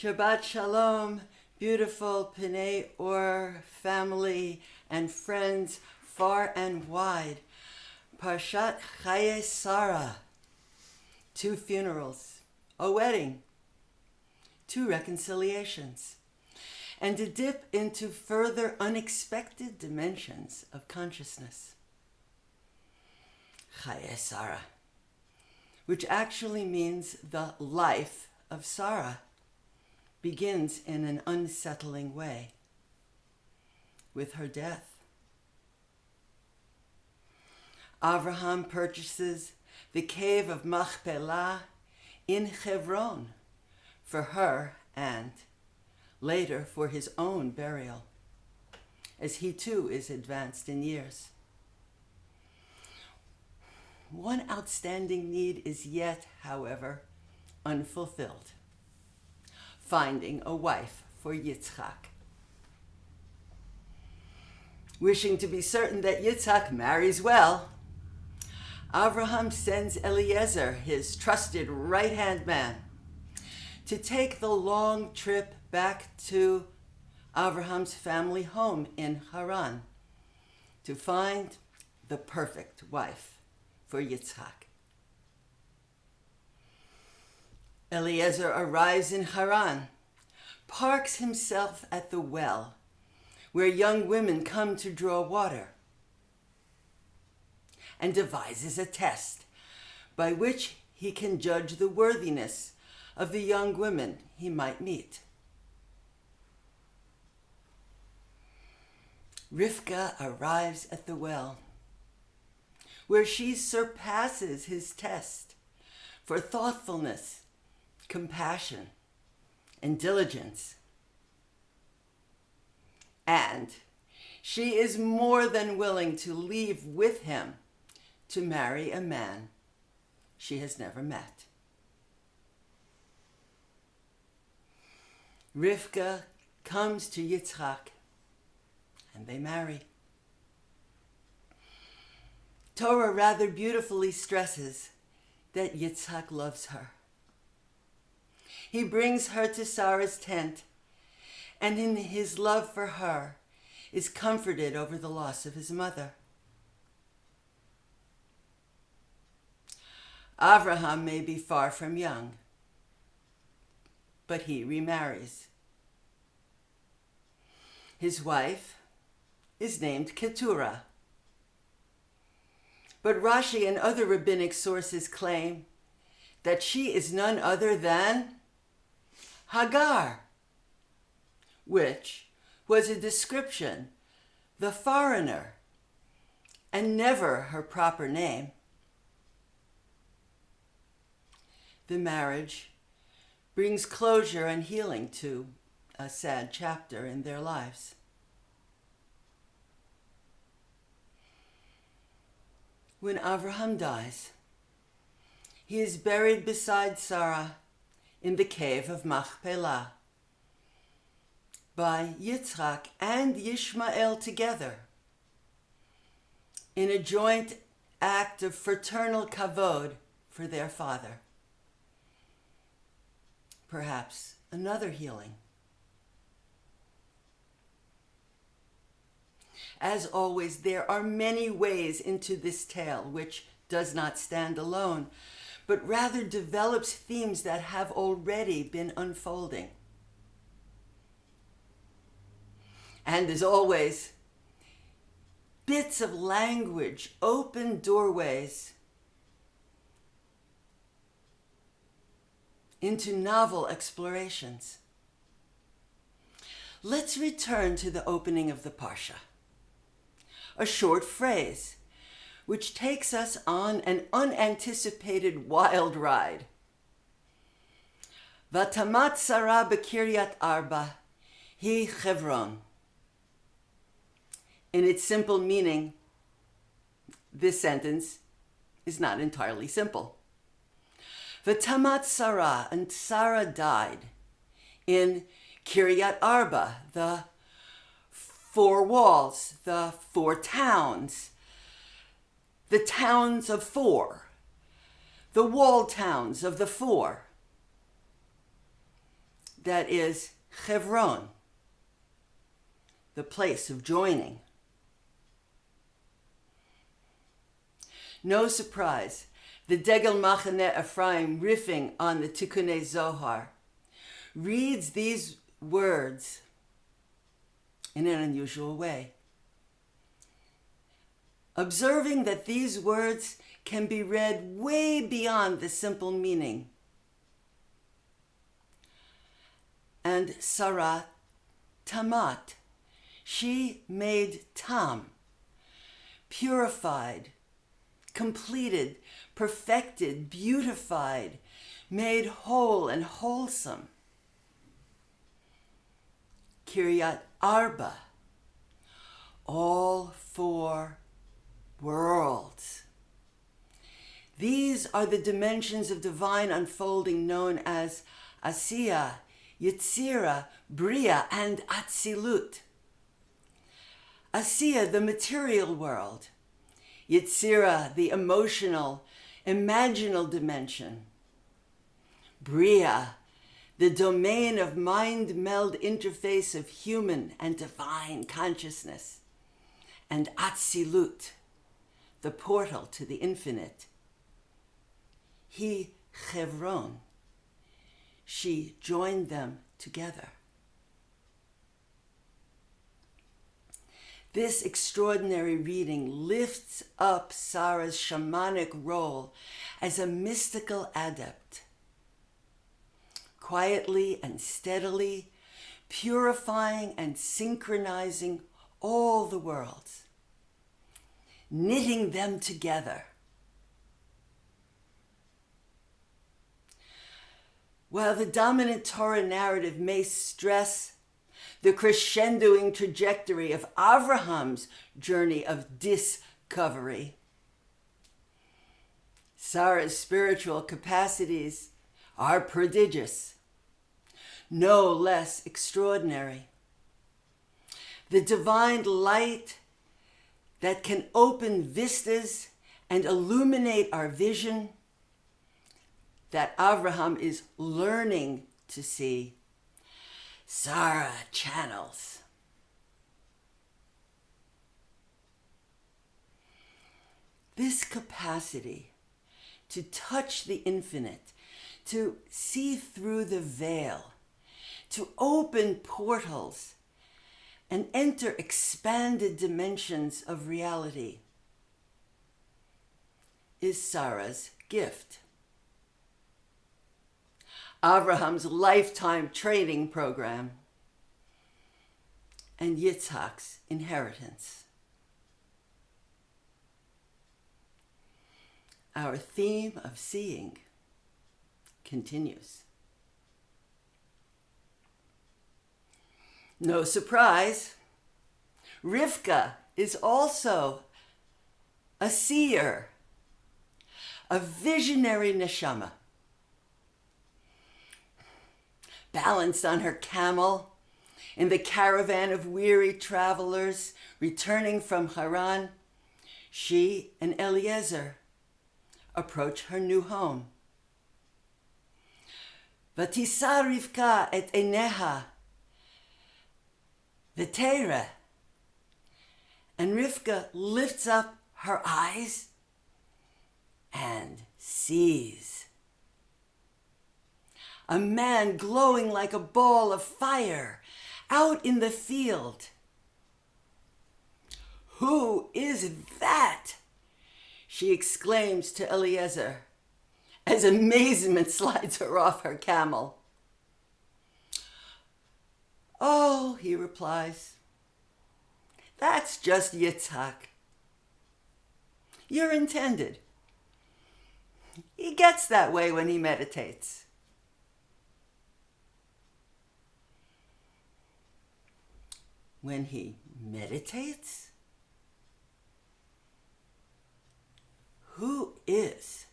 Shabbat Shalom, beautiful Pnei Or family and friends far and wide. Parshat Chayye Sarah, 2 funerals, a wedding, 2 reconciliations, and a dip into further unexpected dimensions of consciousness. Chayye Sarah, which actually means the life of Sarah, begins in an unsettling way with her death. Avraham purchases the cave of Machpelah in Hebron for her and later for his own burial, as he too is advanced in years. One outstanding need is yet, however, unfulfilled: finding a wife for Yitzchak. Wishing to be certain that Yitzchak marries well, Avraham sends Eliezer, his trusted right-hand man, to take the long trip back to Avraham's family home in Haran to find the perfect wife for Yitzchak. Eliezer arrives in Haran, parks himself at the well, where young women come to draw water, and devises a test by which he can judge the worthiness of the young women he might meet. Rivka arrives at the well, where she surpasses his test for thoughtfulness, compassion, and diligence. And she is more than willing to leave with him to marry a man she has never met. Rivka comes to Yitzchak, and they marry. Torah rather beautifully stresses that Yitzchak loves her. He brings her to Sarah's tent, and in his love for her is comforted over the loss of his mother. Avraham may be far from young, but he remarries. His wife is named Keturah, but Rashi and other rabbinic sources claim that she is none other than Hagar, which was a description, the foreigner, and never her proper name. The marriage brings closure and healing to a sad chapter in their lives. When Avraham dies, he is buried beside Sarah in the cave of Machpelah by Yitzchak and Yishmael together in a joint act of fraternal kavod for their father. Perhaps another healing. As always, there are many ways into this tale which does not stand alone, but rather develops themes that have already been unfolding. And as always, bits of language open doorways into novel explorations. Let's return to the opening of the Parsha, a short phrase which takes us on an unanticipated wild ride. Vatamat Sarah b'Kiryat Arba hi Hebron. In its simple meaning, this sentence is not entirely simple. Vatamat Sarah, and Sarah died in Kiryat Arba, the 4 walls, the 4 towns, the towns of 4, the walled towns of the 4. that is Hebron, the place of joining. No surprise, the Degel Machane Ephraim, riffing on the Tikkunei Zohar, reads these words in an unusual way, observing that these words can be read way beyond the simple meaning. And Sarah Tamat, she made tam, purified, completed, perfected, beautified, made whole and wholesome. Kiryat Arba, all four worlds. These are the dimensions of divine unfolding known as Asiya, Yetzira, Bria, and Atzilut. Asiya, the material world. Yetzira, the emotional, imaginal dimension. Bria, the domain of mind-meld interface of human and divine consciousness. And Atzilut, the portal to the infinite. He Hebron, she joined them together. This extraordinary reading lifts up Sarah's shamanic role as a mystical adept, quietly and steadily purifying and synchronizing all the worlds, knitting them together. While the dominant Torah narrative may stress the crescendoing trajectory of Abraham's journey of discovery, Sarah's spiritual capacities are prodigious, no less extraordinary. The divine light that can open vistas and illuminate our vision that Abraham is learning to see, Sarah channels. This capacity to touch the infinite, to see through the veil, to open portals and enter expanded dimensions of reality is Sarah's gift. Abraham's lifetime training program, and Yitzhak's inheritance. Our theme of seeing continues. No surprise, Rivka is also a seer, a visionary neshama. Balanced on her camel, in the caravan of weary travelers returning from Haran, she and Eliezer approach her new home. Vatisa Rivka et Eineha v'teireh, and Rivka lifts up her eyes and sees a man glowing like a ball of fire out in the field. "Who is that?" she exclaims to Eliezer as amazement slides her off her camel. "Oh," he replies, "that's just Yitzhak. You're intended. He gets that way when he meditates." When he meditates? Who is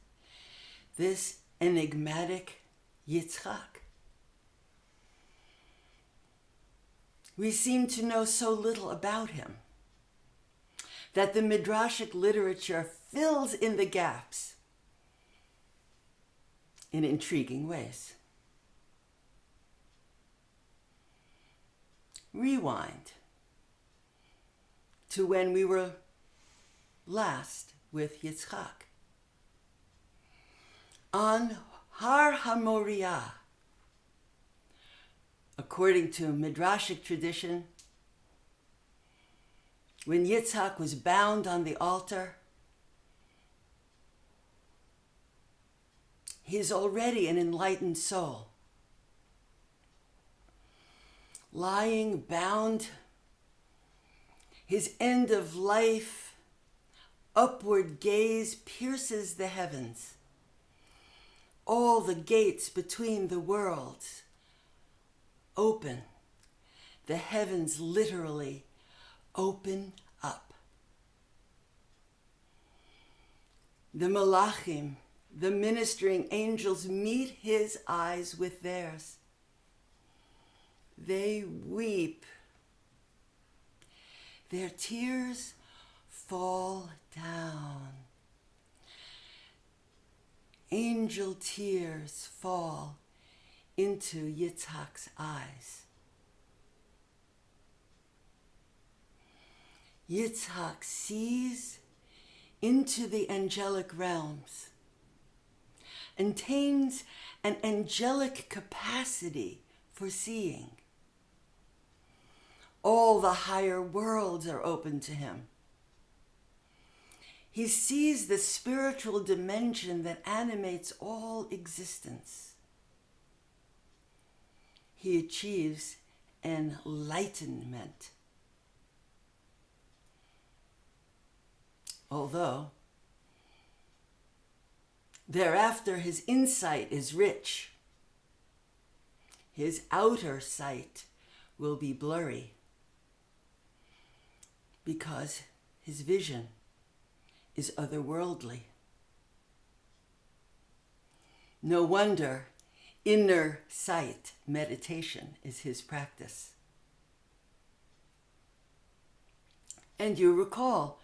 this enigmatic Yitzhak? We seem to know so little about him that the midrashic literature fills in the gaps in intriguing ways. rewind to when we were last with Yitzchak. On Har HaMoriah, according to Midrashic tradition, when Yitzchak was bound on the altar, he is already an enlightened soul. Lying bound, his end of life, upward gaze pierces the heavens. All the gates between the worlds open. The heavens literally open up. The malachim, the ministering angels, meet his eyes with theirs. They weep. Their tears fall down. Angel tears fall into Yitzhak's eyes. Yitzhak sees into the angelic realms, attains an angelic capacity for seeing. All the higher worlds are open to him. He sees the spiritual dimension that animates all existence. He achieves enlightenment. Although, thereafter his insight is rich. His outer sight will be blurry because his vision is otherworldly. No wonder inner sight meditation is his practice. And you recall,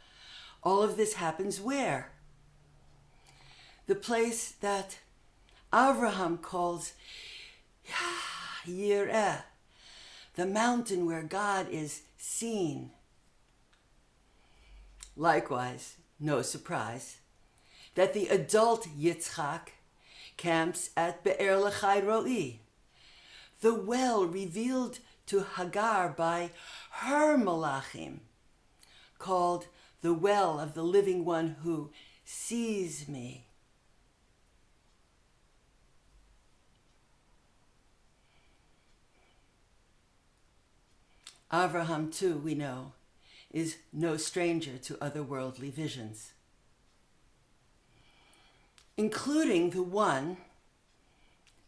all of this happens where? The place that Avraham calls Yireh, the mountain where God is seen. Likewise, no surprise that the adult Yitzchak camps at Be'er L'chai Ro'i, the well revealed to Hagar by her malachim, called the well of the living one who sees me. Avraham, too, we know, is no stranger to otherworldly visions, including the one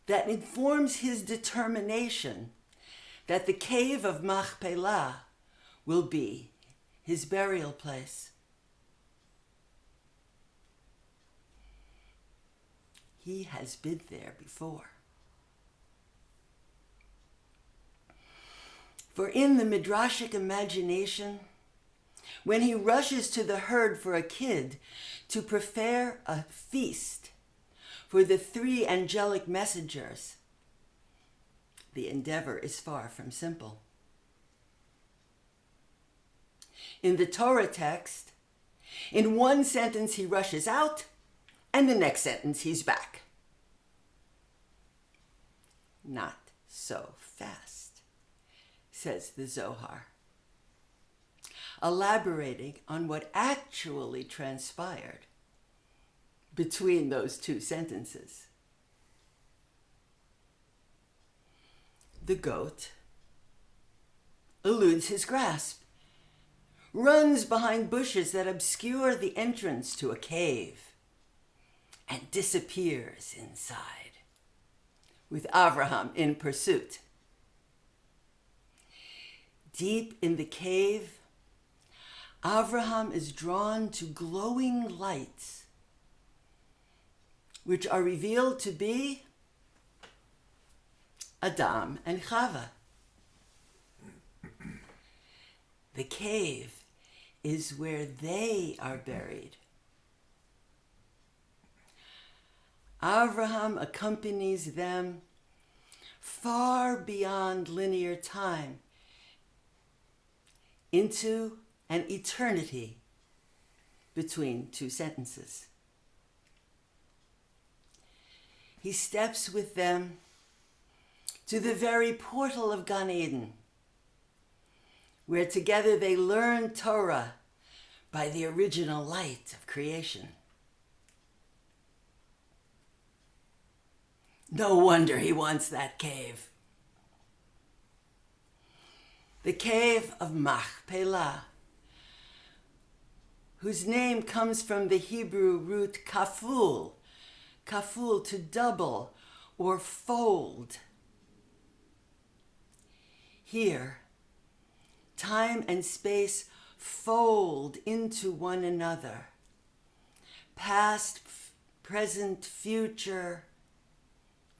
that informs his determination that the cave of Machpelah will be his burial place. He has been there before. For in the midrashic imagination, when he rushes to the herd for a kid to prepare a feast for the three angelic messengers, the endeavor is far from simple. In the Torah text, in one sentence he rushes out, and the next sentence he's back. Not so fast, says the Zohar, elaborating on what actually transpired between those two sentences. The goat eludes his grasp, runs behind bushes that obscure the entrance to a cave, and disappears inside, with Avraham in pursuit. Deep in the cave, Avraham is drawn to glowing lights, which are revealed to be Adam and Chava. The cave is where they are buried. Avraham accompanies them far beyond linear time into an eternity between two sentences. He steps with them to the very portal of Gan Eden, where together they learn Torah by the original light of creation. No wonder he wants that cave. The cave of Machpelah, whose name comes from the Hebrew root kaful, kaful, to double or fold. Here, time and space fold into one another. Past, present, future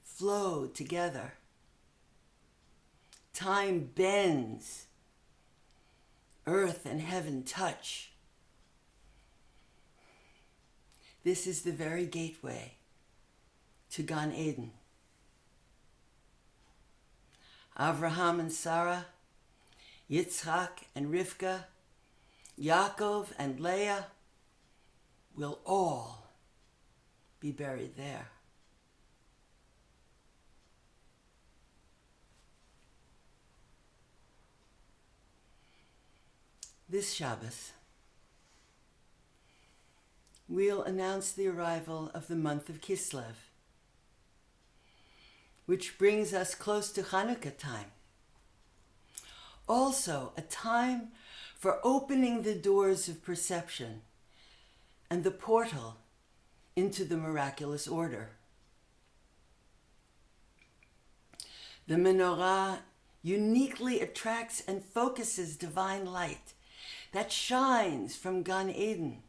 flow together. Time bends. Earth and heaven touch. This is the very gateway to Gan Eden. Avraham and Sarah, Yitzchak and Rivka, Yaakov and Leah will all be buried there. This Shabbos, we'll announce the arrival of the month of Kislev, which brings us close to Hanukkah time. Also, a time for opening the doors of perception and the portal into the miraculous order. The menorah uniquely attracts and focuses divine light that shines from Gan Eden,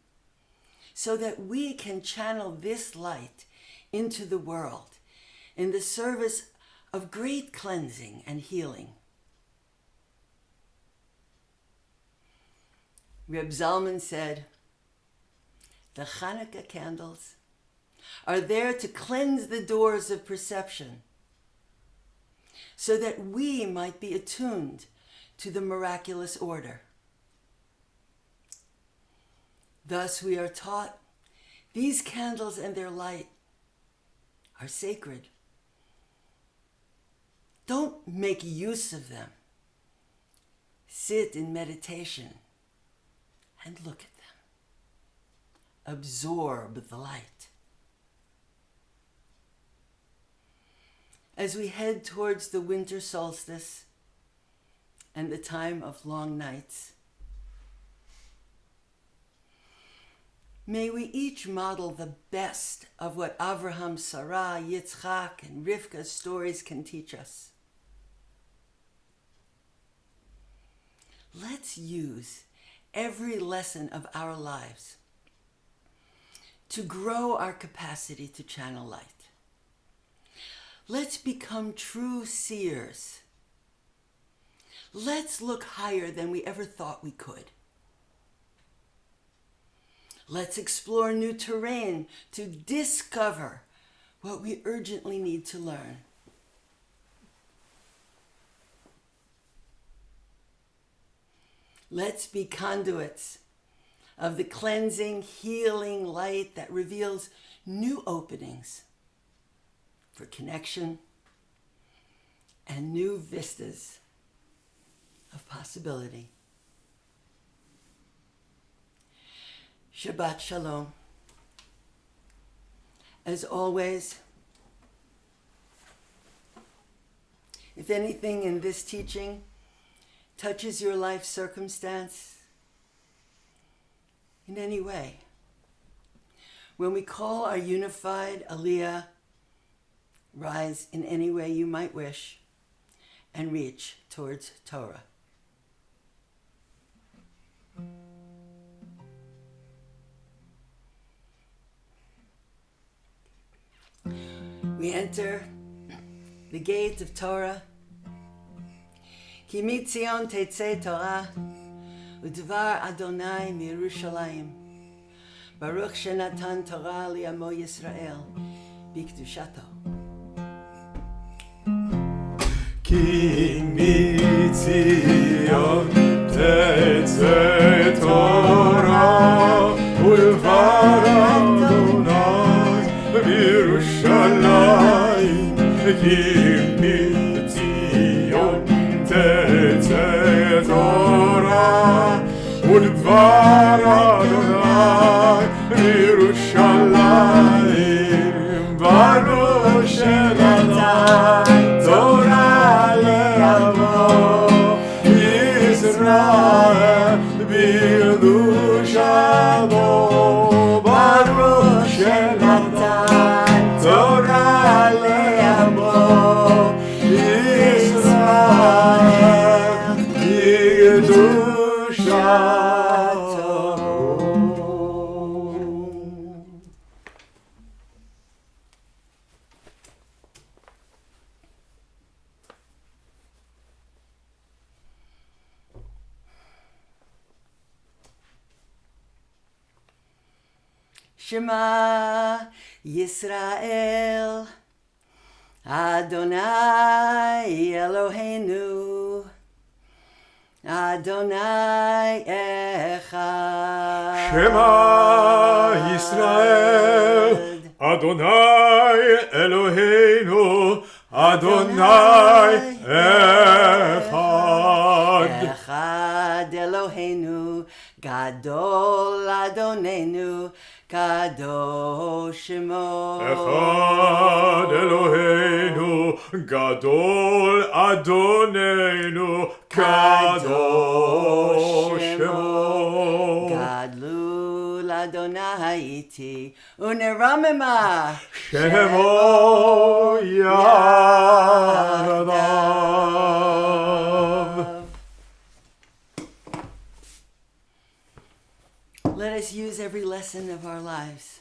so that we can channel this light into the world in the service of great cleansing and healing. Reb Zalman said, the Hanukkah candles are there to cleanse the doors of perception so that we might be attuned to the miraculous order. Thus we are taught these candles and their light are sacred. Don't make use of them. Sit in meditation and look at them. Absorb the light. As we head towards the winter solstice and the time of long nights, may we each model the best of what Avraham, Sarah, Yitzchak, and Rivka's stories can teach us. Let's use every lesson of our lives to grow our capacity to channel light. Let's become true seers. Let's look higher than we ever thought we could. Let's explore new terrain to discover what we urgently need to learn. Let's be conduits of the cleansing, healing light that reveals new openings for connection and new vistas of possibility. Shabbat Shalom. As always, if anything in this teaching touches your life circumstance in any way, when we call our unified Aliyah, rise in any way you might wish and reach towards Torah. We enter the gate of Torah. Ki mitzion tetzei Torah, udvar Adonai miYerushalayim. Baruch shenatan Torah li'amo Yisrael, bikdushato. Ki mitzion תצא תורה ולבר אדוני בירושלים כי מציון תצא תורה ולבר אדוני בירושלים ברוך שנתן תורה לעמו ישראל בקדושתו ברוך שנתן תורה לעמו ישראל בקדושתו. Shema Yisrael Adonai Eloheinu Adonai Echad. Shema Yisrael Adonai Eloheinu Adonai Echad. Echad Eloheinu Gadol Adonenu Kadosh Shemo. Echad Eloheinu Gadol Adonenu Kadosh Shemo. Gadlul Adonai iti uneramema Shemo Yadav. Let us use every lesson of our lives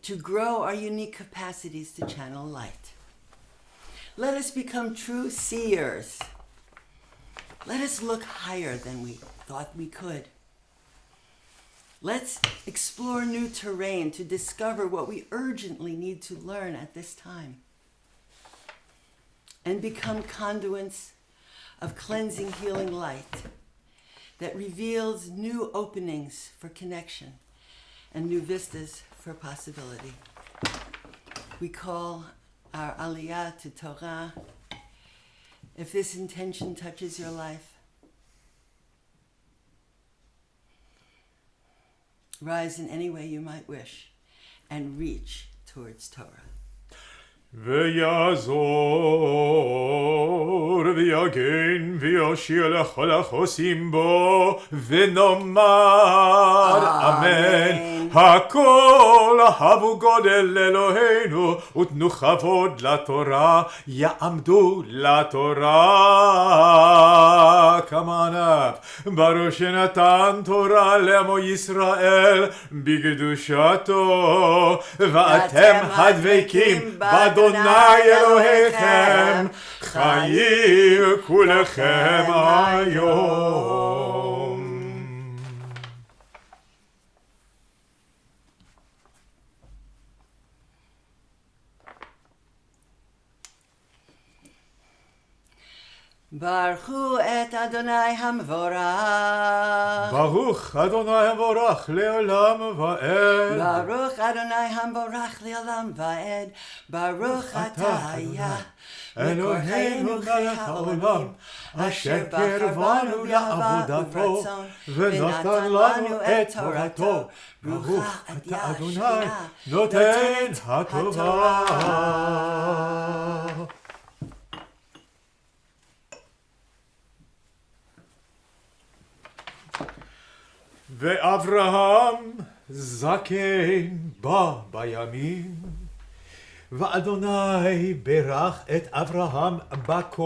to grow our unique capacities to channel light. Let us become true seers. Let us look higher than we thought we could. Let's explore new terrain to discover what we urgently need to learn at this time. And become conduits of cleansing, healing light that reveals new openings for connection and new vistas for possibility. We call our Aliyah to Torah. If this intention touches your life, rise in any way you might wish and reach towards Torah. ויעזור ויגן ויושיע לכל החוסים בו ונאמר אמן. הכל אהבו גודל אלוהינו ותנו כבוד לתורה יעמדו לתורה. Come on up. ברוך שנתן תורה לעמו ישראל בקדושתו ואתם הדבקים באדוני אלוהיכם חיים כולכם היום. ברכו את אדוני המבורך. ברוך אדוני המבורך לעולם ועד. ברוך אדוני המבורך לעולם ועד. ברוך אתה היה אלוהינו מלך העולם אשר קרבנו לעבודתו ונתן לנו את תורתו. ברוך אתה אדוני נותן התורה. ואברהם זקן בא בימים ואדוני ברך את אברהם בכל.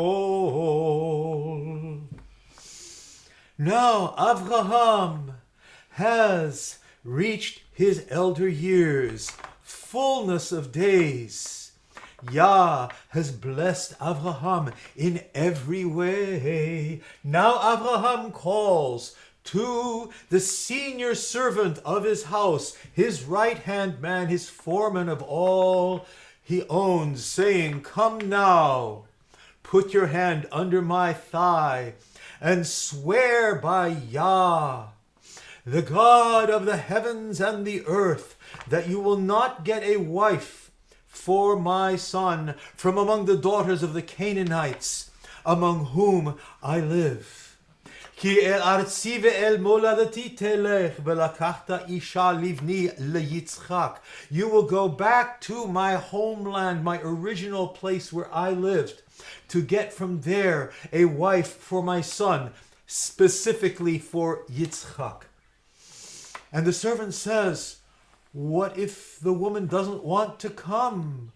Now Abraham has reached his elder years, fullness of days. Yah has blessed Abraham in every way. Now Abraham calls to the senior servant of his house, his right-hand man, his foreman of all he owns, saying, "Come now, put your hand under my thigh, and swear by Yah, the God of the heavens and the earth, that you will not get a wife for my son from among the daughters of the Canaanites, among whom I live. כי אל ארצי ואל מולדתי תלך ולקחת אישה לבני ליצחק. You will go back to my homeland, my original place where I lived, to get from there a wife for my son, specifically for Yitzchak. And the servant says, what if the woman doesn't want to come?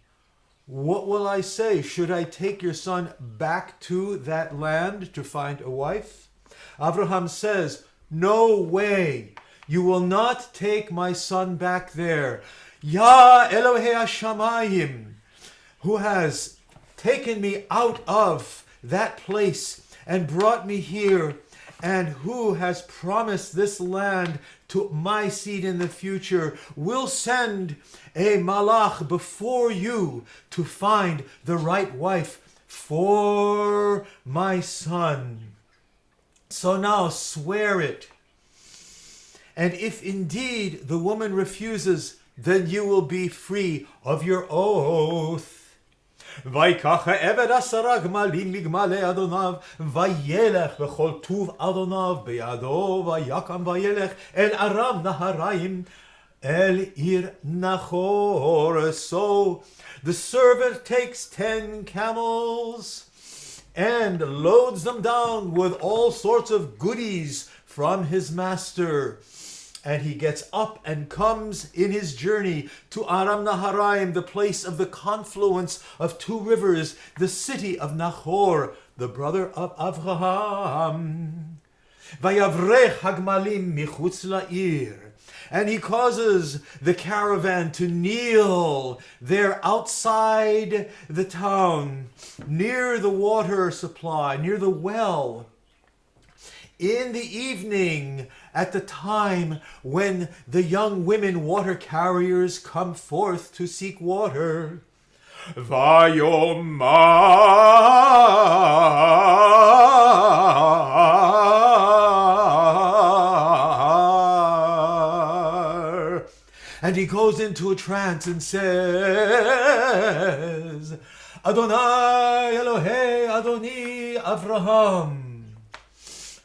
What will I say? Should I take your son back to that land to find a wife? Abraham says, no way. You will not take my son back there. Yah Elohei Hashamayim, who has taken me out of that place and brought me here, and who has promised this land to my seed in the future, will send a malach before you to find the right wife for my son. So now swear it. And if indeed the woman refuses, then you will be free of your oath. ויקח העבד 10 גמלים מגמלי אדוניו, וילך בכל טוב אדוניו בידו, ויקם וילך אל ארם נהריים, אל עיר נחור. So the servant takes 10 camels and loads them down with all sorts of goodies from his master. And he gets up and comes in his journey to Aram Naharaim, the place of the confluence of 2 rivers, the city of Nahor, the brother of Avraham. Vayavrech hagmalim michutz la'ir. And he causes the caravan to kneel there outside the town, near the water supply, near the well. In the evening, at the time when the young women water carriers come forth to seek water. And he goes into a trance and says, Adonai Elohei Adoni Avraham,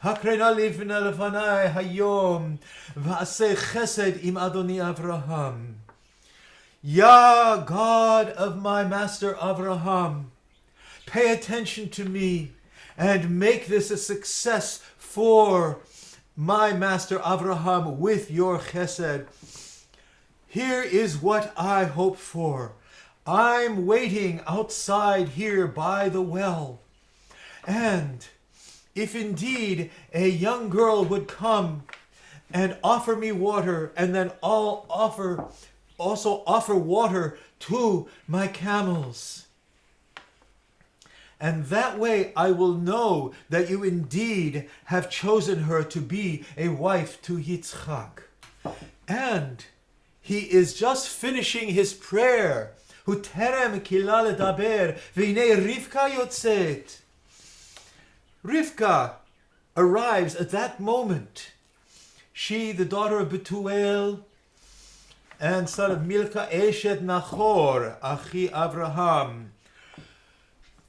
Hakrena livna lefanai hayom, va'aseh chesed im Adoni Avraham. Yah, God of my master Avraham, pay attention to me and make this a success for my master Avraham with your chesed. Here is what I hope for. I'm waiting outside here by the well. And if indeed a young girl would come and offer me water, and then I'll also offer water to my camels. And that way I will know that you indeed have chosen her to be a wife to Yitzchak. And he is just finishing his prayer. Huterem kila ledaber, v'hinei Rivka yotzet. Rivka arrives at that moment. She, the daughter of Betuel, and son of Milcah Eshet Nachor, Achi Avraham,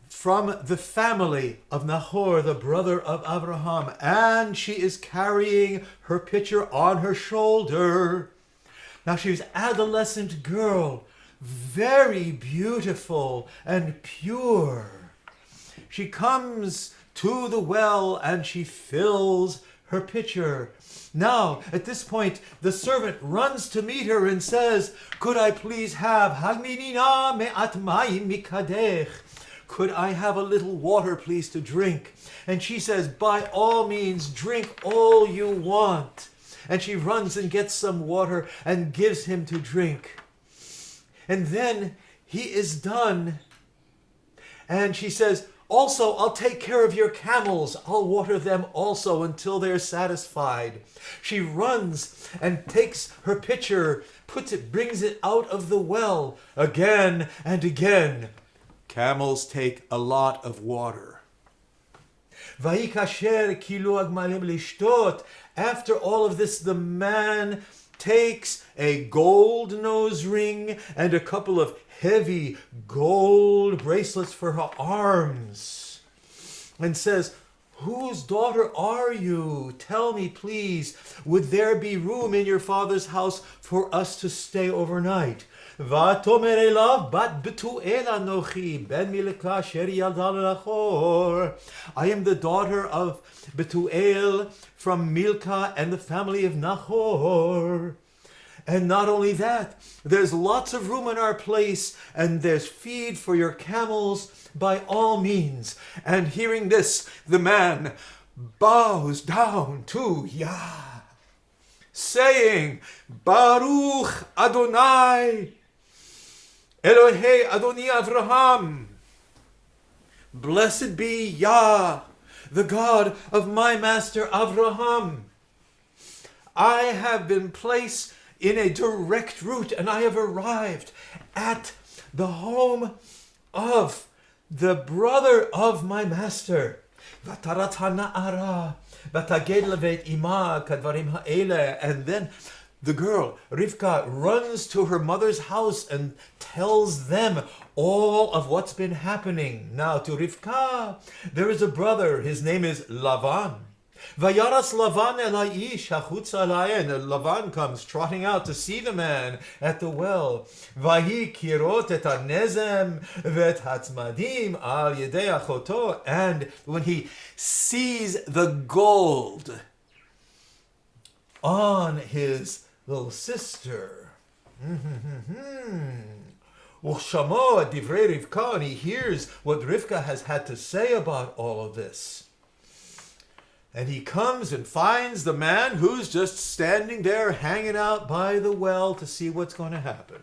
from the family of Nahor, the brother of Avraham, and she is carrying her pitcher on her shoulder. Now she's an adolescent girl, very beautiful and pure. She comes to the well and she fills her pitcher. Now, at this point, the servant runs to meet her and says, could I please have Hagminina me'at mayim mikadech? Could I have a little water, please, to drink? And she says, by all means, drink all you want. And she runs and gets some water and gives him to drink. And then he is done. And she says, also, I'll take care of your camels. I'll water them also until they're satisfied. She runs and takes her pitcher, brings it out of the well again and again. Camels take a lot of water. Vayikasher kilu agmalim lishtot. After all of this, the man takes a gold nose ring and a couple of heavy gold bracelets for her arms and says, "Whose daughter are you? Tell me, please, would there be room in your father's house for us to stay overnight?" Vatomer elav bat betuel anochi ben milka sher yalda lachor. I am the daughter of Betuel from Milcah and the family of Nahor. And not only that, there's lots of room in our place, and there's feed for your camels by all means. And hearing this, the man bows down to Yah, saying, "Baruch Adonai, Elohei Adoni Avraham. Blessed be Yah, the God of my master Avraham. I have been placed in a direct route, and I have arrived at the home of the brother of my master. And then the girl, Rivka, runs to her mother's house and tells them all of what's been happening. Now to Rivka, there is a brother, his name is Lavan. Vayaras Lavan elayish hachutza layen. Lavan comes trotting out to see the man at the well. Vahi kirot et hanezem vet hatzmadim al yedei achoto. And when he sees the gold on his little sister, Ushamo divrei Rivka, and he hears what Rivka has had to say about all of this. And he comes and finds the man who's just standing there hanging out by the well to see what's going to happen.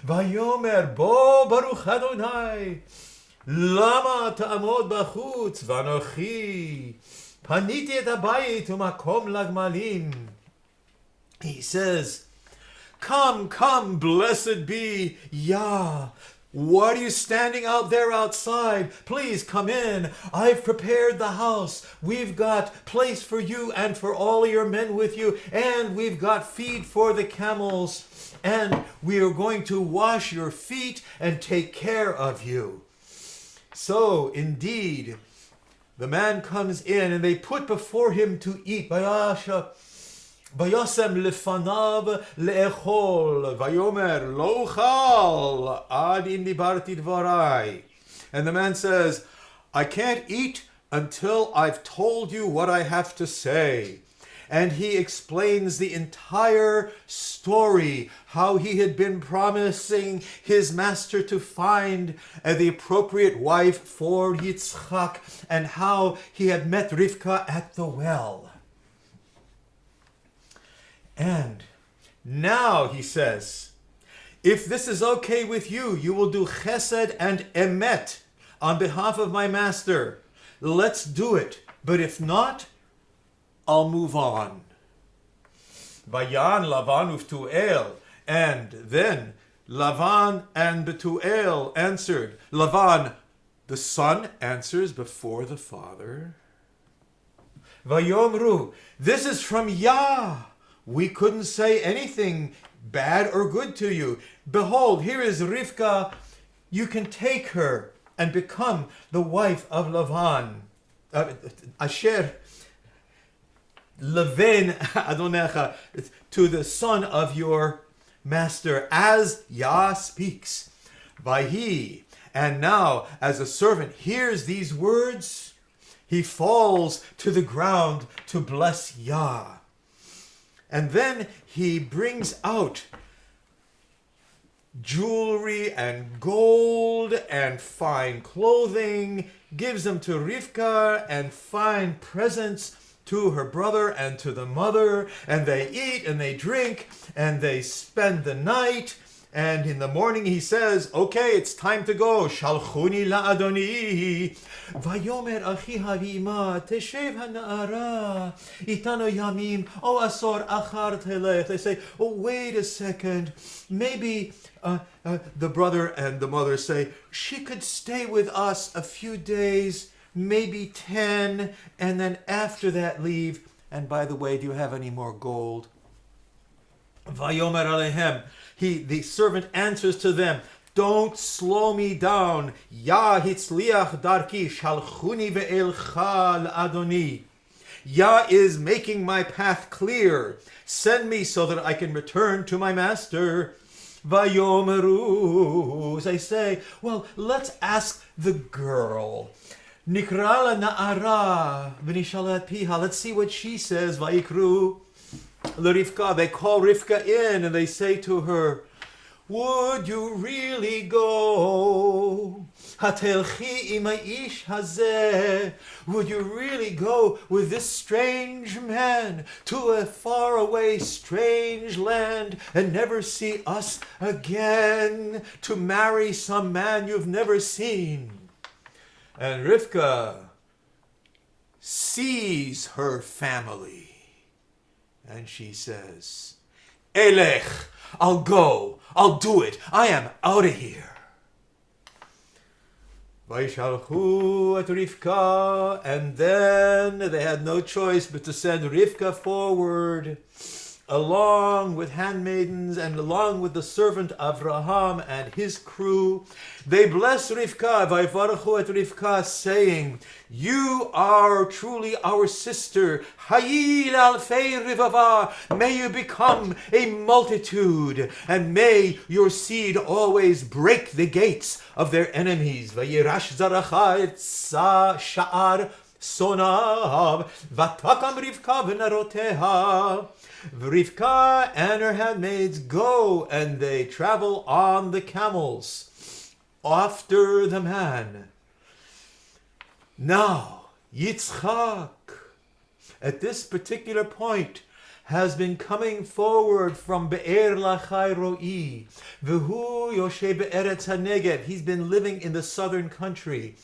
Vayomer bo baruch Adonai, lama ta'amod bachutz vanochi paniti et habayit umakom lagmalim. He says, "Come, come, blessed be Yah. What are you standing out there outside? Please come in. I've prepared the house. We've got place for you and for all your men with you. And we've got feed for the camels. And we are going to wash your feet and take care of you." So, indeed, the man comes in and they put before him to eat. Vayosem lefanav le'echol, vayomer lo chal ad im dibarti dvarai. And the man says, "I can't eat until I've told you what I have to say." And he explains the entire story, how he had been promising his master to find the appropriate wife for Yitzchak, and how he had met Rivka at the well. And now he says, "If this is okay with you, you will do chesed and emet on behalf of my master. Let's do it. But if not, I'll move on." Vayan Lavan uftuel. And then Lavan and Betuel answered. Lavan, the son, answers before the father. Vayomru, this is from Yah. We couldn't say anything bad or good to you. Behold, here is Rivka. You can take her and become the wife of Lavan. Asher Leven Adonecha, to the son of your master, as Yah speaks. Vahi. And now, as a servant hears these words, he falls to the ground to bless Yah. And then he brings out jewelry and gold and fine clothing, gives them to Rivka, and fine presents to her brother and to the mother. And they eat and they drink and they spend the night. And in the morning he says, "Okay, it's time to go. Shalchuni la'adoni. Vayomer achi havima teshev hana'ara itano yamim o asor achar telech." They say, "Oh, wait a second. Maybe the brother and the mother say, she could stay with us a few days maybe 10, and then after that leave. And by the way, do you have any more gold? Vayomer alehem. The servant answers to them, don't slow me down. Ya hitzliach darki shalchuni ve'elcha Adoni. Yah is making my path clear. Send me so that I can return to my master. Vayomeru. They say, well, let's ask the girl. Nikrala na'ara v'nishalat piha. Let's see what she says. Vayikru l'Rivka. They call Rivka in and they say to her, would you really go? Hatelchi im ha'ish hazeh. Would you really go with this strange man to a faraway strange land and never see us again, to marry some man you've never seen? And Rivka sees her family and she says, Elech, I'll go. I'll do it. I am out of here. Vaishalchu et Rivka, and then they had no choice but to send Rivka forward, along with handmaidens and along with the servant Avraham and his crew. They bless Rivka, Vayvarchu et Rivka, saying, you are truly our sister. Hayil alfei rivava. May you become a multitude, and may your seed always break the gates of their enemies. Vayirash zaracha et sha'ar sonav. Vatakam Rivka v'naroteha. Rivka and her handmaids go, and they travel on the camels after the man. Now, Yitzchak, at this particular point, has been coming forward from Be'er Lachai Ro'i. V'hu Yoshe Be'eretz HaNegev. He's been living in the southern country.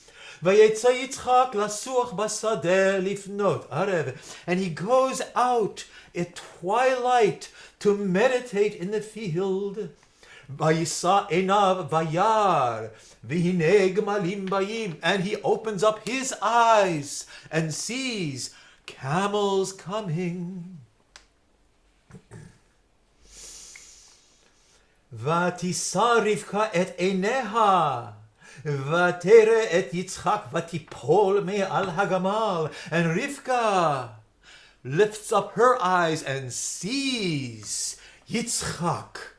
Vayetza Yitzchak lasuach basadeh lifnot arev. And he goes out at twilight to meditate in the field. Vayisa enav vayar v'hinei gmalim bayim. And he opens up his eyes and sees camels coming. Vatisa Rivka et eineha. Vatere et Yitzchak vatipol me'al hagamal. And Rivka lifts up her eyes and sees Yitzchak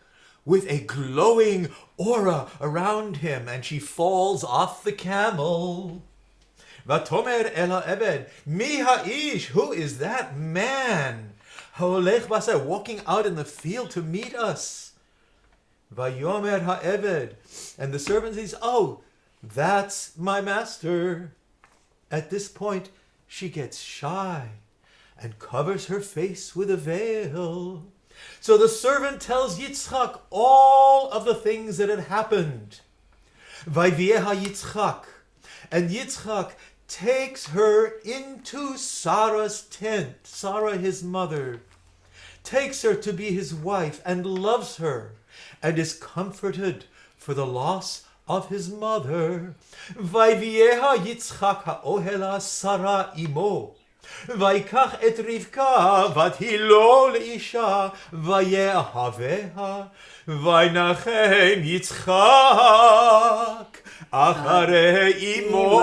with a glowing aura around him, and she falls off the camel. Vatomer el ha'eved, mi ha'ish, who is that man? Ha'olech basar, walking out in the field to meet us. Vayomer ha'eved, and the servant says, oh, that's my master. At this point, she gets shy and covers her face with a veil. So the servant tells Yitzchak all of the things that had happened. Vayvieha Yitzchak. And Yitzchak takes her into Sarah's tent. Sarah, his mother, takes her to be his wife and loves her and is comforted for the loss of his mother. Vayvieha Yitzchak ha'ohela Sarah imo. ויקח את רבקה ותהילו לאישה ויאהביה וינחם יצחק אחרי אמו.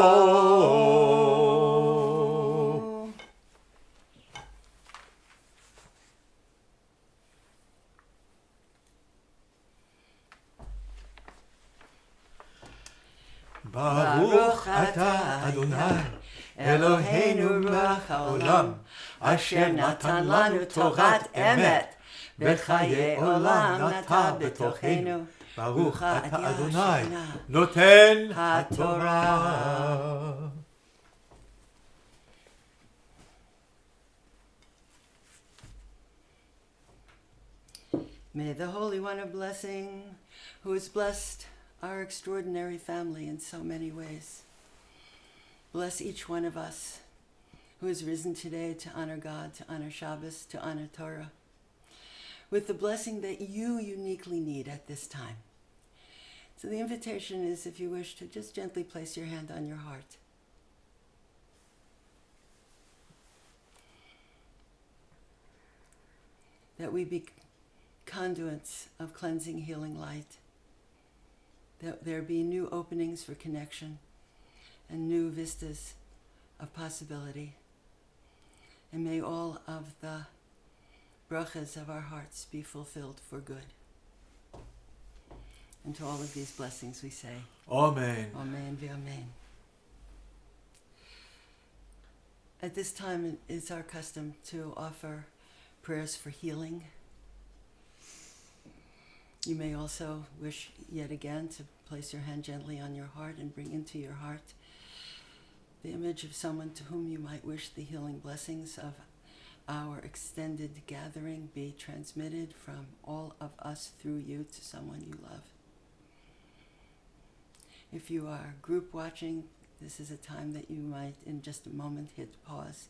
ברוך אתה אדוני אלוהינו מלך העולם, אשר נתן לנו תורת אמת, וחיי עולם נטע בתוכנו. ברוך אתה אדוני, נותן התורה. May the Holy One of Blessing, who has blessed our extraordinary family in so many ways, bless each one of us who has risen today to honor God, to honor Shabbos, to honor Torah, with the blessing that you uniquely need at this time. So the invitation is, if you wish, to just gently place your hand on your heart. that we be conduits of cleansing, healing light, that there be new openings for connection and new vistas of possibility. And may all of the brachas of our hearts be fulfilled for good. And to all of these blessings we say, Amen. Amen v'amen. At this time, it's our custom to offer prayers for healing. You may also wish yet again to place your hand gently on your heart and bring into your heart the image of someone to whom you might wish the healing blessings of our extended gathering be transmitted from all of us through you to someone you love. If you are group watching, this is a time that you might, in just a moment, hit pause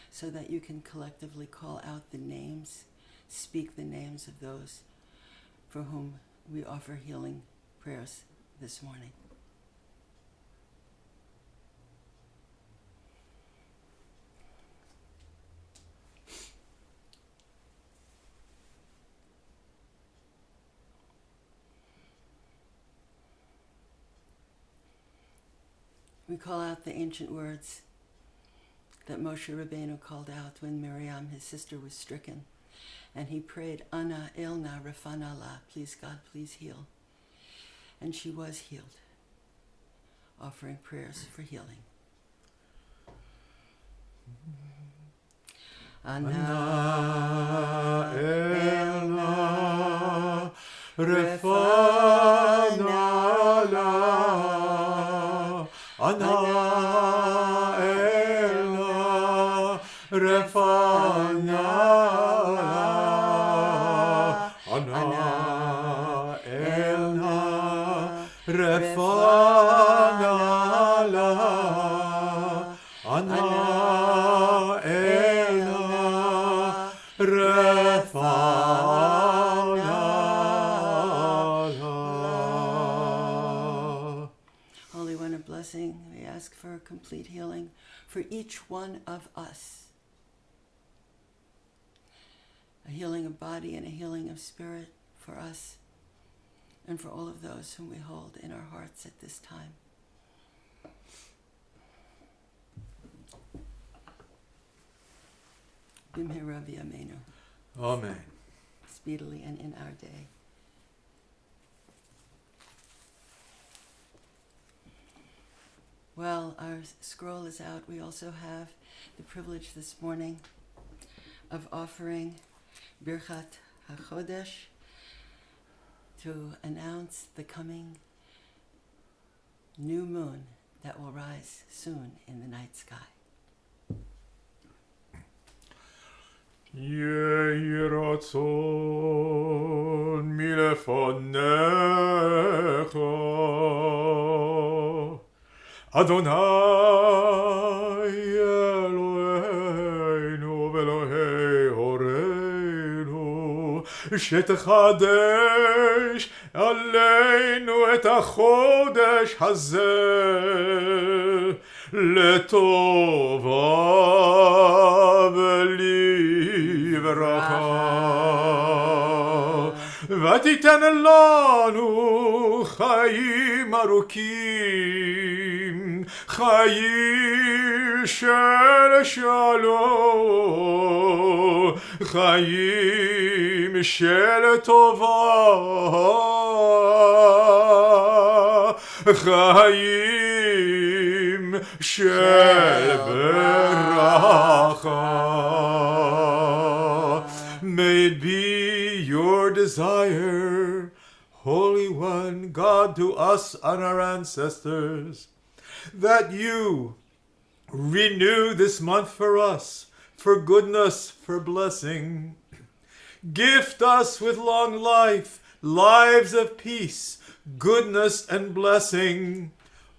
so that you can collectively call out the names, speak the names of those for whom we offer healing prayers this morning. We call out the ancient words that Moshe Rabbeinu called out when Miriam, his sister, was stricken. And he prayed, Ana ilna refana la, please God, please heal. And she was healed, offering prayers for healing. Ana ilna refana la, Ana ilna refana la, Ana ilna refana la, Ana ilna refana la. Holy One of blessing, we ask for complete healing for each one of us. A healing of body and a healing of spirit for us and for all of those whom we hold in our hearts at this time. B'mehera v'yameinu. Amen. Speedily and in our day. While our scroll is out, we also have the privilege this morning of offering Birchat HaChodesh to announce the coming new moon that will rise soon in the night sky. Yehi ratzon milefonecha, Adonai Eloheinu v'Elohei horeinu, שתחדש עלינו את החודש הזה לטובה ולברכה, ותיתן לנו חיים ארוכים, חיים של שלום, חיים של טובה, חיים של ברכה. May it be your desire, Holy One, God, to us and our ancestors, that you renew this month for us, for goodness, for blessing. Gift us with long life, lives of peace, goodness and blessing,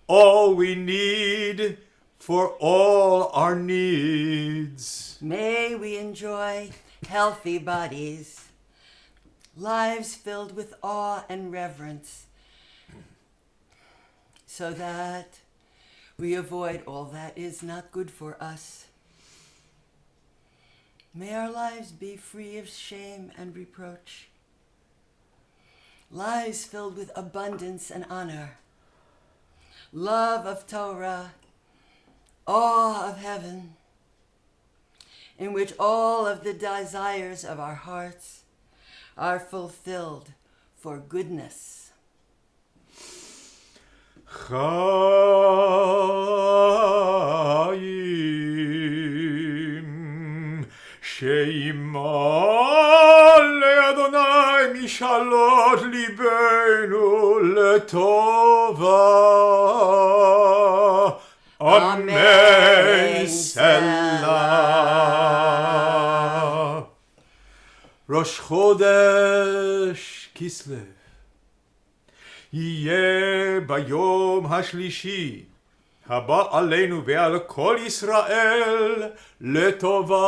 all we need for all our needs. May we enjoy healthy bodies, lives filled with awe and reverence, so that we avoid all that is not good for us. May our lives be free of shame and reproach. Lives filled with abundance and honor. Love of Torah, awe of heaven, in which all of the desires of our hearts are fulfilled for goodness. Chaim Sheima le'Adonai mishalot libenu letova. Amen. Selah. Rosh Chodesh Kislev. יהיה ביום השלישי הבא עלינו ועל כל ישראל לטובה.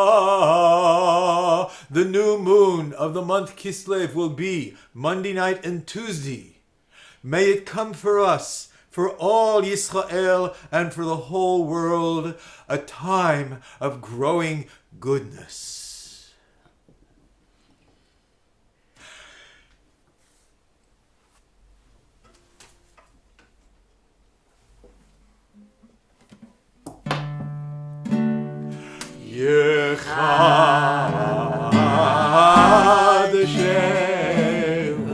The new moon of the month Kislev will be Monday night and Tuesday. May it come for us, for all Yisrael, and for the whole world, a time of growing goodness. יחדשהו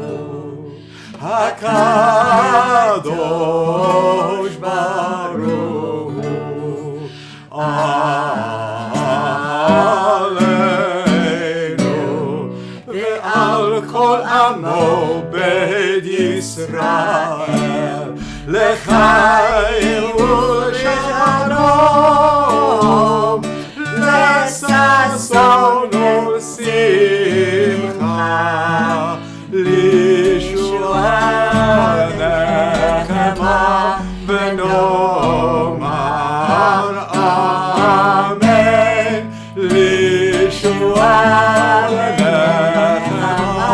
הקדוש ברוך הוא עלינו ועל כל עמו בית ישראל לחיים ולשלום לששון ולשמחה לישועה נחמה ונאמר אמן. לישועה נחמה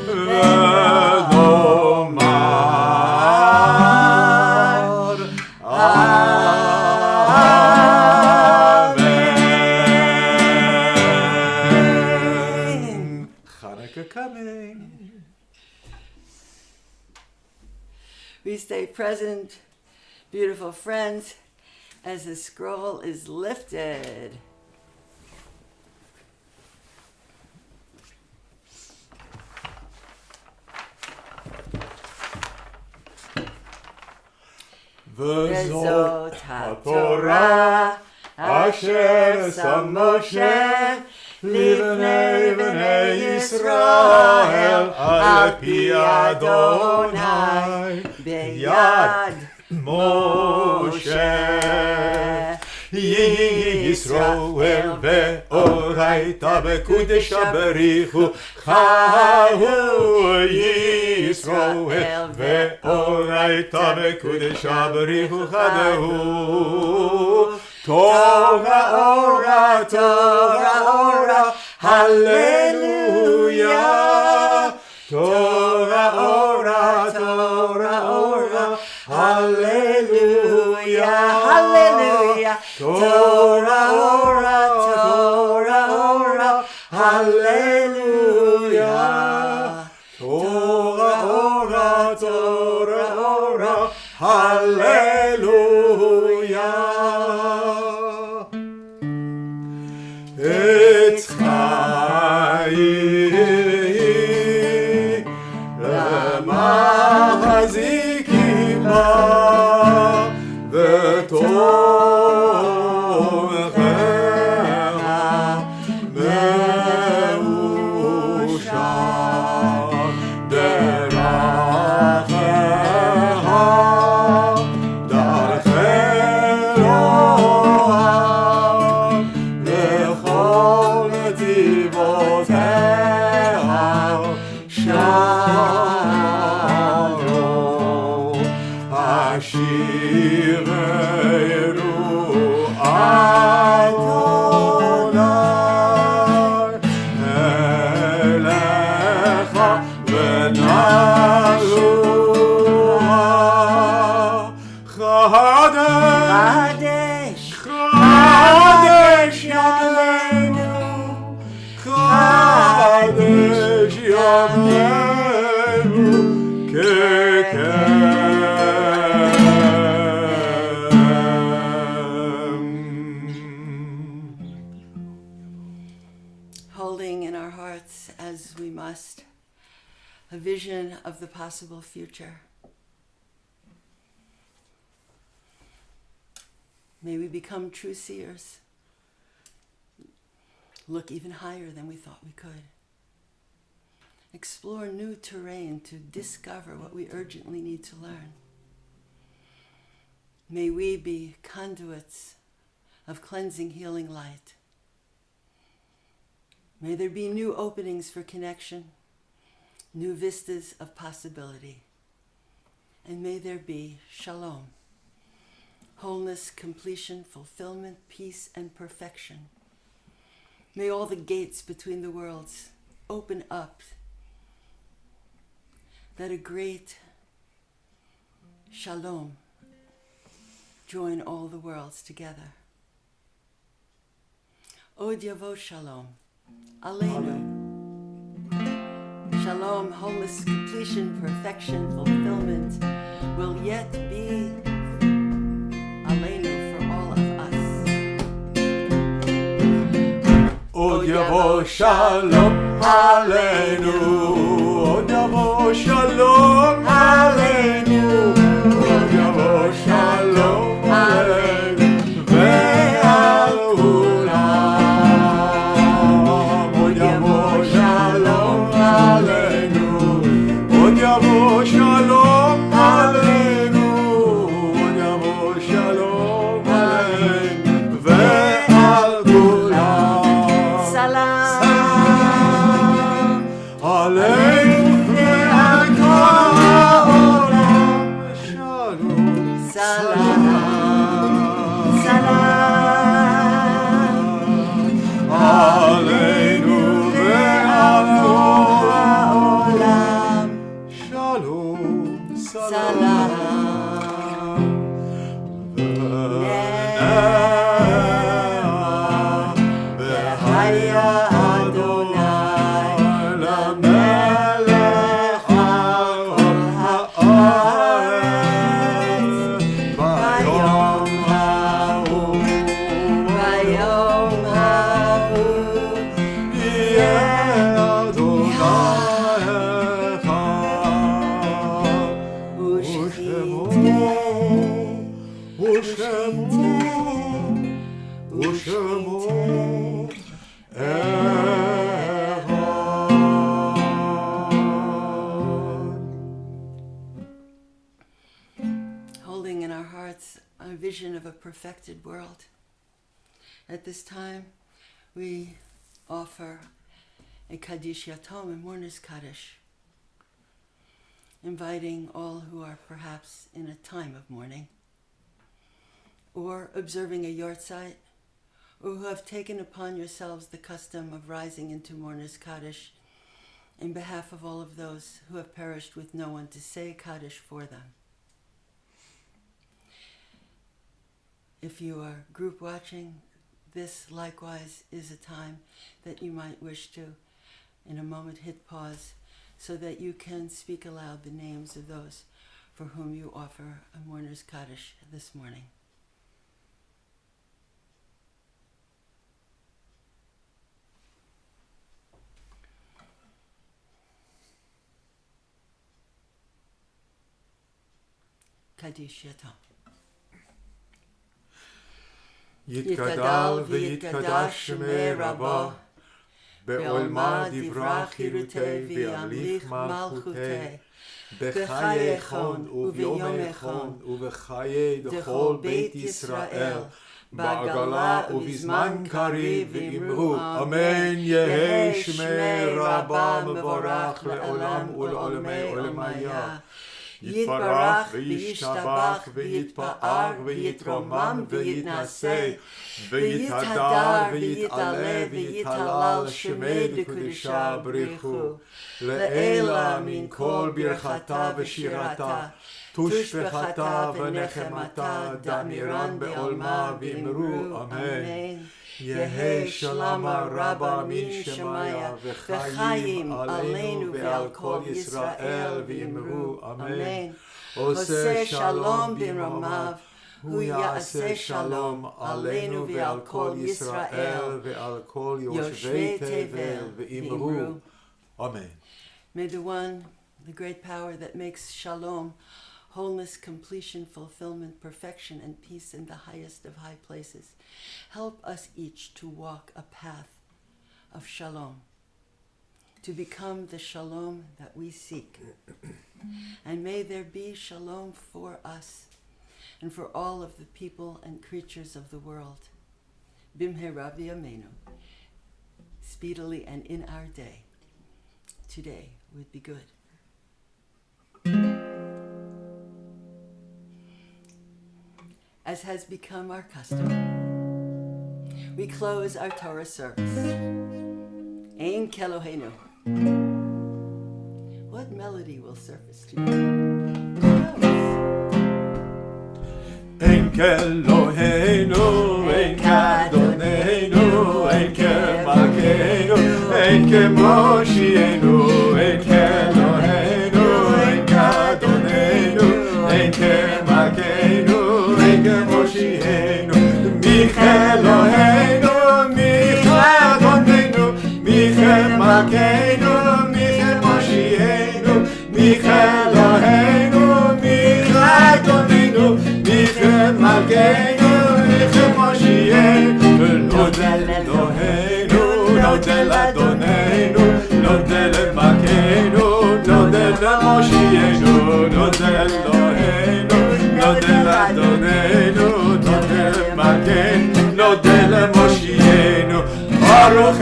ונאמר amen. Hanukkah coming. We stay present, beautiful friends, as the scroll is lifted. וזאת התורה אשר שם משה לבני בני ישראל על פי אדוני ביד משה. ישראל ואורייתא בקודשא בריחו חיו ישראל ואורייתא בקודשא בריחו חדהו. תורה אורה תורה אורה הללויה. תורה אורה תורה אורה הללויה הללויה. תורה אורה תורה אורה הללויה. תורה אורה תורה אורה הללויה. את חיי למחזיקים בה וטובך מאושר דרכיה דרכי אלוהים לכל נתיבותיה שרו. השירו אדוני אליך ונעלוה. חדש חדש ידנו Holding in our hearts, as we must, a vision of the possible future. May we become true seers. Look even higher than we thought we could. Explore new terrain to discover what we urgently need to learn. May we be conduits of cleansing, healing light. May there be new openings for connection, new vistas of possibility. And may there be shalom, wholeness, completion, fulfillment, peace, and perfection. May all the gates between the worlds open up, that a great shalom join all the worlds together. Od Yavo Shalom, Aleinu. Shalom, wholeness, completion, perfection, fulfillment will yet be Aleinu for all of us. Od Yavo Shalom Aleinu, Od Yavo Shalom Aleinu, Od Yavo Shalom Aleinu, Ve'al Kulam. Od Yavo Shalom Aleinu, Od Yavo Shalom Aleinu, Od Yavo Shalom Aleinu, Ve'al Kulam. Salam. Aleinu ve'al kol ha'olam. Shalom. Salam. Salam. Aleinu ve'al kol Olam. Shalom. Salam. V'haya Adonai lamelech al kol ha'aretz. Bayom ha'u yeh Adonai echad. U'shemo Holding in our hearts a vision of a perfected world. At this time, we offer a Kaddish Yatom, a mourner's Kaddish, inviting all who are perhaps in a time of mourning, or observing a yortzeit, or who have taken upon yourselves the custom of rising into mourner's Kaddish in behalf of all of those who have perished with no one to say Kaddish for them. If you are group watching, this likewise is a time that you might wish to, in a moment, hit pause so that you can speak aloud the names of those for whom you offer a mourner's Kaddish this morning. Kaddish Yatom. יתגדל ויתקדש שמי רבו, בעולמה דברה חירותי וימליך מלכותי, בחיי חון וביומי חון ובחיי דכל בית ישראל, בעגלה ובזמן קריב ואמרו אמן יהי שמי רבה מבורך לעולם ולעולמי עולמיה. יתברך וישתבח ויתפאר ויתרומם ויתנשא ויתהדר ויתעלה ויתהלל שמי דקדושה בריחו לעילה מן כל ברכתה ושירתה תושבחתה ונחמתה דמירן בעולמה ואמרו אמן. יהי שלום הרבה מן שמיה וחיים עלינו ועל כל ישראל ואמרו אמן. עושה שלום במרומיו, הוא יעשה שלום עלינו ועל כל ישראל ועל כל יושבי תבל ואמרו אמן. May the one, the great power that makes shalom, wholeness, completion, fulfillment, perfection, and peace in the highest of high places, help us each to walk a path of shalom, to become the shalom that we seek. And may there be shalom for us and for all of the people and creatures of the world. Bimhera v'yameinu, speedily and in our day. Today would be good. As has become our custom, we close our Torah service. Ein Kelohenu. What melody will surface to you? Ein Kelohenu, Ein Kadonenu, Ein Kemalkeinu, Ein Kemoshienu, Ein Kelohenu, Ein Kadonenu, Ein Kemalkeinu, Ein Kemoshienu, Michelohenu, Michadonenu, Michemalkeinu, Michemoshienu, Michelohenu, Michadonenu, Michemalkeinu, Michemoshienu, Nodel Eloheinu, Nodel Adonenu, Nodel Malkeinu, Nodel Moshienu, Nodel Eloheinu, Nodel Adonenu, Nodel Malkeinu, Nodel Moshienu, Baruch